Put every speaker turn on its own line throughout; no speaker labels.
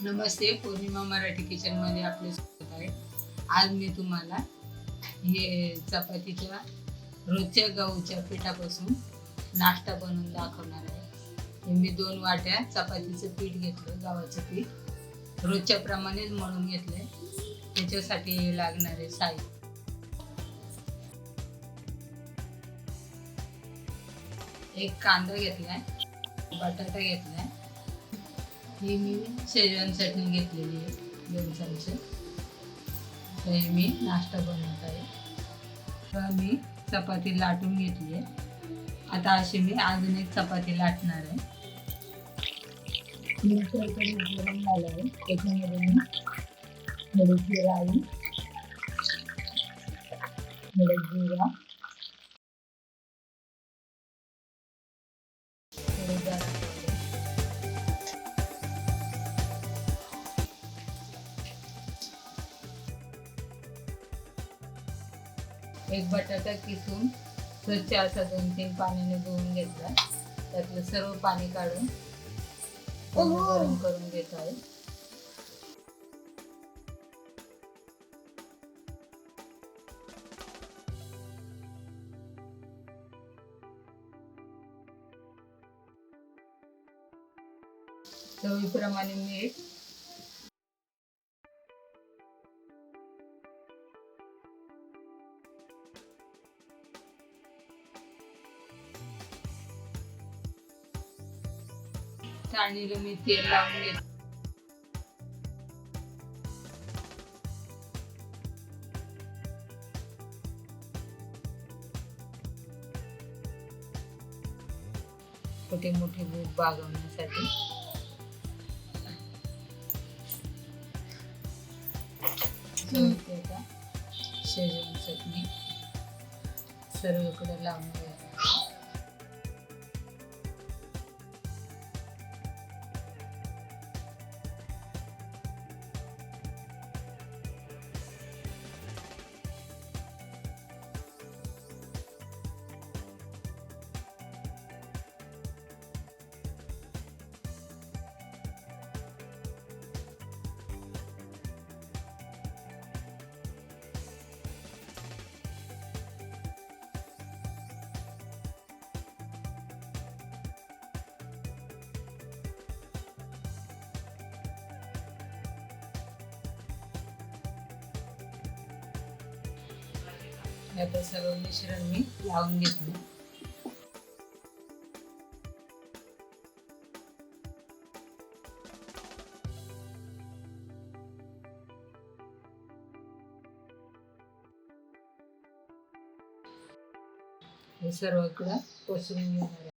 नमस्ते, पौर्णिमा मराठी किचनमध्ये आपले स्वागत आहे. आज मी तुम्हाला हे चपातीच्या रोजच्या गहूच्या पिठापासून नाश्ता बनवून दाखवणार आहे. हे मी 2 वाट्या चपातीचं पीठ घेतलं, गव्हाचं पीठ रोजच्या प्रमाणेच मळून घेतलंय. त्याच्यासाठी लागणारे साहित्य: एक कांदा घेतलाय, बटाटा घेतलाय, ही मी शेजवान चटणी घेतलेली आहे 2 चमचे. हे मी नाश्ता बनवत आहे. तर मी चपाती लाटून घेतली आहे. आता अशी मी अजून एक चपाती लाटणार आहे. मिक्सर गरम झालं आहे, त्याच्यामध्ये मी थोडीशी राई, थोडं जिरा, थोडं गरम एक बटाटा किसून स्वच्छ असा 2-3 पाण्याने धुवून घेतला. त्यातलं सर्व पाणी काढून गरम करून घेत आहे. चवीप्रमाणे मीठ, चाळणीला मी तेल लावून घेतलं. छोटे मोठे भूक भागवण्यासाठी शेजवान चटणी सर्वकडे लावून घ्यायची. आता सर्व मिश्रण मी लावून घेतलं. हे सर्वकडे पसरून घेणार.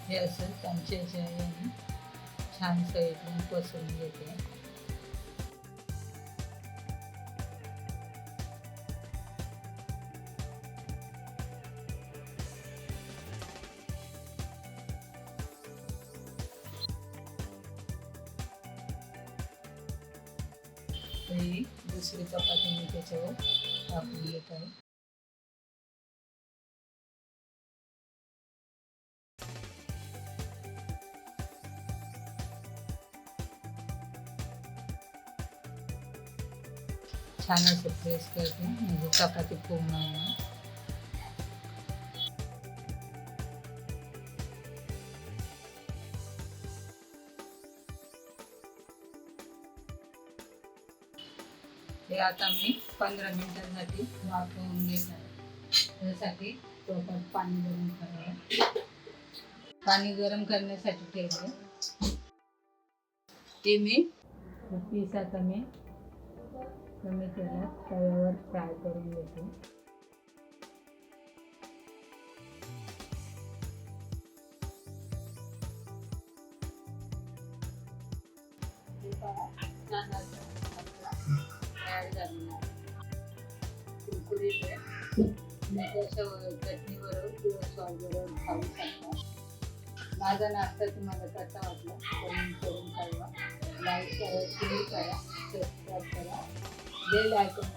हे असं चमच्याच्या याने छान साईडून पसरून घेते. दुसरी चपाती मी त्याच्यावर टाकून घेत आहे. छान असं प्रेस करते म्हणजे चपाती फुगणार नाही. हे आता मी 15 मिनिटांसाठी वाफवून घेत आहे. त्यासाठी टोपात पाणी गरम करावं. पाणी गरम करण्यासाठी ठेवले. ते मी पीस आता मी कमी तेलात तव्यावर फ्राय करून घेते. पहा छान असा तयार झालेला आहे. कुरकुरीत आहे. चटणीबरोबर किंवा सॉसबरोबर खाऊ शकता. माझा नाश्ता तुम्हाला कसा वाटला करून कळवा. लाईक करा, शेअर करा, सबस्क्राईब करा, बेल आयकॉन